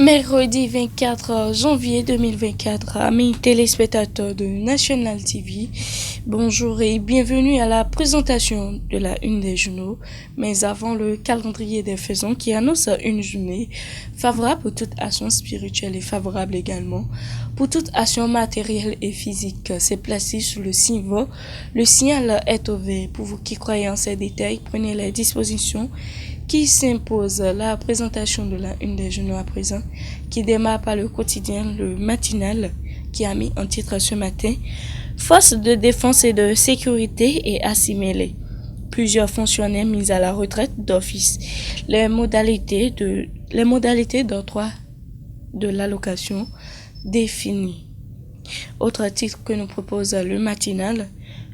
Mercredi 24 janvier 2024, amis téléspectateurs de National TV, bonjour et bienvenue à la présentation de la une des journaux, mais avant le calendrier des faisans qui annonce une journée favorable pour toute action spirituelle et favorable également pour toute action matérielle et physique. C'est placé sous le signe. Le signal est au vert. Pour vous qui croyez en ces détails, prenez les dispositions qui s'impose. La présentation de la une des journaux à présent, qui démarre par le quotidien, le matinal, qui a mis en titre ce matin « Forces de défense et de sécurité et assimilés ». Plusieurs fonctionnaires mis à la retraite d'office. Les modalités d'octroi de l'allocation définies. Autre titre que nous propose le matinal,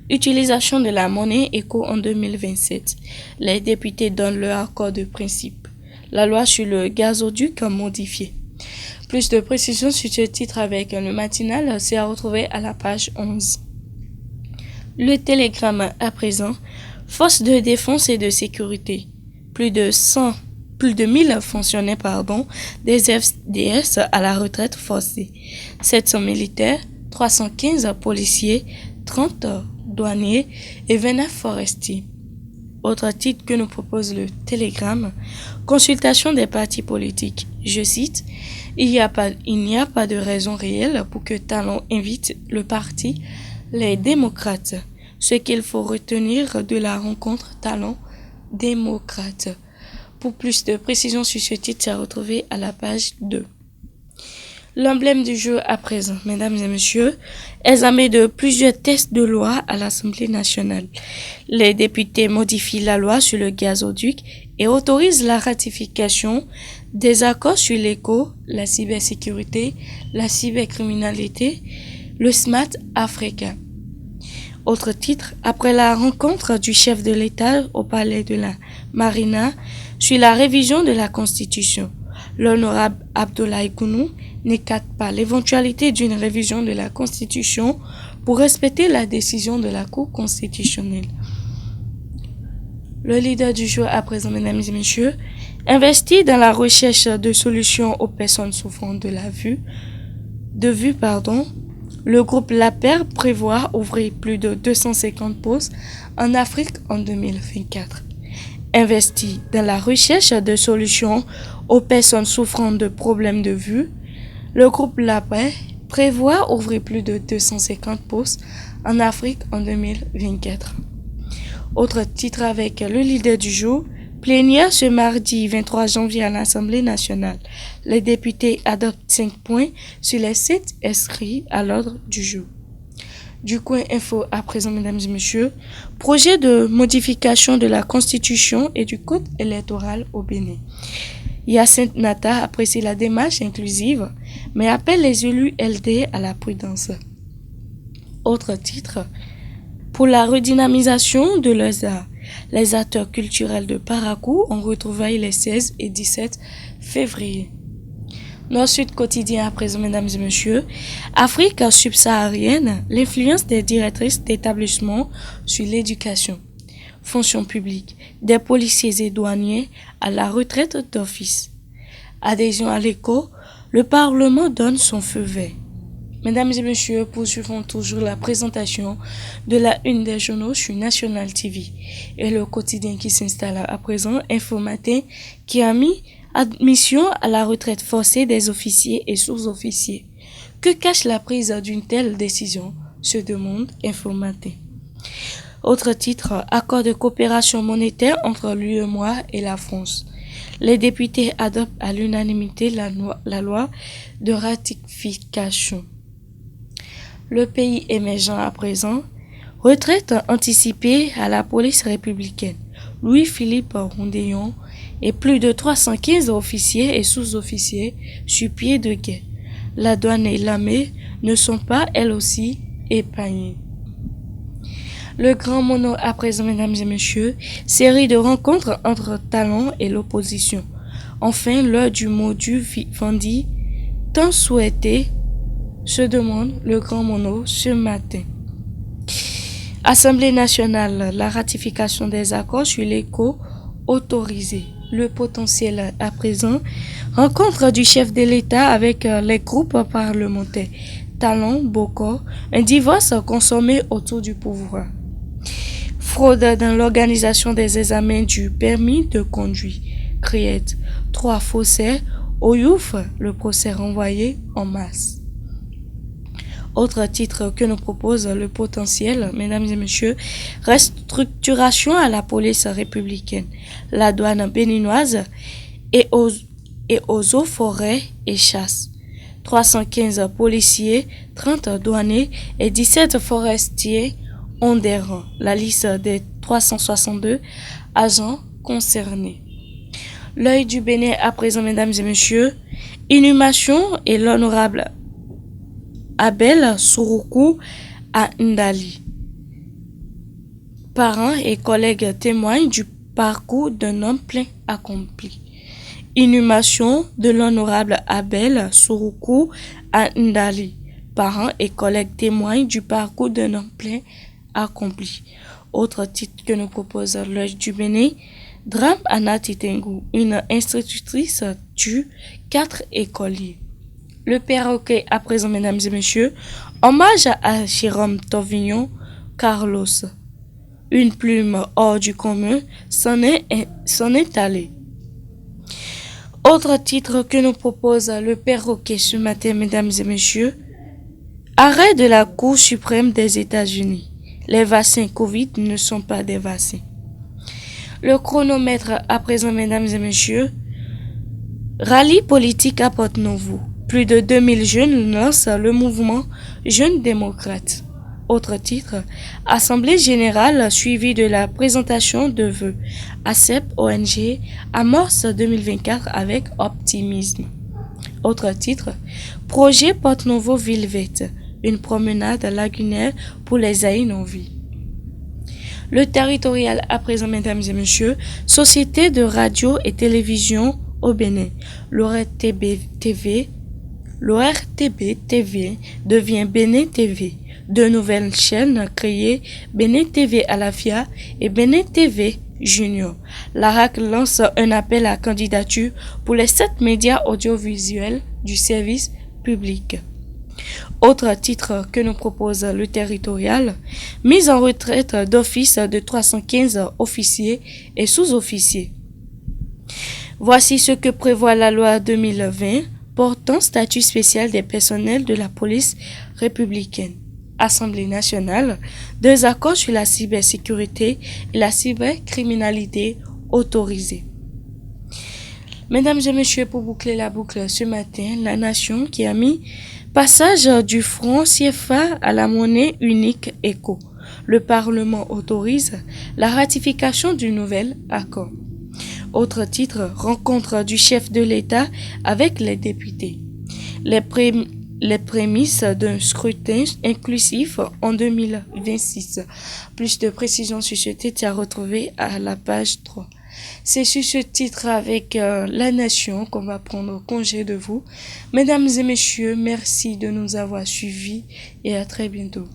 utilisation de la monnaie éco en 2027. Les députés donnent leur accord de principe. La loi sur le gazoduc modifiée. Plus de précisions sur ce titre avec le matinal, c'est à retrouver à la page 11. Le télégramme à présent. Forces de défense et de sécurité. Plus de 1000 fonctionnaires des FDS à la retraite forcée. 700 militaires, 315 policiers, 30 douaniers et 29 forestiers. Autre titre que nous propose le télégramme, consultation des partis politiques. Je cite, il n'y a pas de raison réelle pour que Talon invite le parti Les Démocrates. Ce qu'il faut retenir de la rencontre Talon-Démocrate. Pour plus de précisions sur ce titre, c'est à retrouver à la page 2. L'emblème du jour à présent, mesdames et messieurs, examen de plusieurs textes de loi à l'Assemblée nationale. Les députés modifient la loi sur le gazoduc et autorisent la ratification des accords sur l'éco, la cybersécurité, la cybercriminalité, le Smart Africa. Autre titre, après la rencontre du chef de l'État au palais de la Marina sur la révision de la Constitution, l'honorable Abdoulaye Gounou n'écarte pas l'éventualité d'une révision de la Constitution pour respecter la décision de la Cour constitutionnelle. Le leader du jour à présent, mesdames et messieurs, investit dans la recherche de solutions aux personnes souffrant de vue. Le groupe LAPER prévoit ouvrir plus de 250 postes en Afrique en 2024. Investi dans la recherche de solutions aux personnes souffrant de problèmes de vue, le groupe LAPER prévoit ouvrir plus de 250 postes en Afrique en 2024. Autre titre avec le leader du jour, plénière ce mardi 23 janvier à l'Assemblée nationale. Les députés adoptent 5 points sur les 7 inscrits à l'ordre du jour. Du coin info à présent, mesdames et messieurs, projet de modification de la Constitution et du Code électoral au Bénin. Hyacinthe Nata apprécie la démarche inclusive, mais appelle les élus LD à la prudence. Autre titre, pour la redynamisation de leurs arts. Les acteurs culturels de Parakou ont retrouvé les 16 et 17 février. Nord-Sud quotidien à présent, mesdames et messieurs. Afrique subsaharienne, l'influence des directrices d'établissements sur l'éducation. Fonction publique, des policiers et douaniers à la retraite d'office. Adhésion à l'éco, le Parlement donne son feu vert. Mesdames et messieurs, poursuivons toujours la présentation de la une des journaux sur National TV et le quotidien qui s'installe à présent, Info Matin, qui a mis admission à la retraite forcée des officiers et sous-officiers. Que cache la prise d'une telle décision, se demande Info Matin. Autre titre, accord de coopération monétaire entre l'UEMOA et la France. Les députés adoptent à l'unanimité la loi de ratification. Le pays émergent à présent, retraite anticipée à la police républicaine. Louis-Philippe Rondéon et plus de 315 officiers et sous-officiers sur pied de guerre. La douane et l'armée ne sont pas, elles aussi, épargnées. Le grand mono à présent, mesdames et messieurs, série de rencontres entre Talon et l'opposition. Enfin, l'heure du mot du Vivendi, tant souhaité, se demande le grand mono ce matin. Assemblée nationale, la ratification des accords sur l'éco autorisé. le potentiel à présent. Rencontre du chef de l'État avec les groupes parlementaires. Talon, Bokor, un divorce consommé autour du pouvoir. Fraude dans l'organisation des examens du permis de conduire. Créette, 3 faussaires. Au Youf, le procès renvoyé en masse. Autre titre que nous propose le potentiel, mesdames et messieurs, restructuration à la police républicaine, la douane béninoise et aux eaux, forêts et chasse. 315 policiers, 30 douaniers et 17 forestiers ont des rangs. La liste des 362 agents concernés. L'œil du Bénin à présent, mesdames et messieurs, inhumation et l'honorable Abel Souroukou à Ndali. Parents et collègues témoignent du parcours d'un homme plein accompli. Inhumation de l'honorable Abel Souroukou à Ndali. Parents et collègues témoignent du parcours d'un homme plein accompli. Autre titre que nous propose l'œil du Bénin, drame à Natitengu. Une institutrice tue 4 écoliers. Le perroquet à présent, mesdames et messieurs, hommage à Jérôme Torvignon Carlos. Une plume hors du commun s'en est allée. Autre titre que nous propose le perroquet ce matin, mesdames et messieurs, arrêt de la Cour suprême des États-Unis. Les vaccins Covid ne sont pas des vaccins. Le chronomètre à présent, mesdames et messieurs, rallye politique à Porte-Novo. Plus de 2000 jeunes lancent le mouvement Jeunes démocrates. Autre titre, Assemblée générale suivie de la présentation de vœux. ACEP ONG amorce 2024 avec optimisme. Autre titre, Projet Porte-Novo Ville Verte, une promenade lagunaire pour les Aïnovis. Le territorial à présent, mesdames et messieurs, Société de radio et télévision au Bénin. L'ORTB TV devient Bénin TV. 2 nouvelles chaînes créées, Bénin TV Alafia et Bénin TV Junior. L'ARAC lance un appel à candidature pour les 7 médias audiovisuels du service public. Autre titre que nous propose le territorial, mise en retraite d'office de 315 officiers et sous-officiers. Voici ce que prévoit la loi 2020 portant statut spécial des personnels de la police républicaine. Assemblée nationale, 2 accords sur la cybersécurité et la cybercriminalité autorisés. Mesdames et messieurs, pour boucler la boucle ce matin, la nation qui a mis passage du franc CFA à la monnaie unique ECO. Le Parlement autorise la ratification du nouvel accord. Autre titre, rencontre du chef de l'État avec les députés. Les prémices d'un scrutin inclusif en 2026. Plus de précisions sur ce titre à retrouver à la page 3. C'est sur ce titre avec la nation qu'on va prendre congé de vous. Mesdames et messieurs, merci de nous avoir suivis et à très bientôt.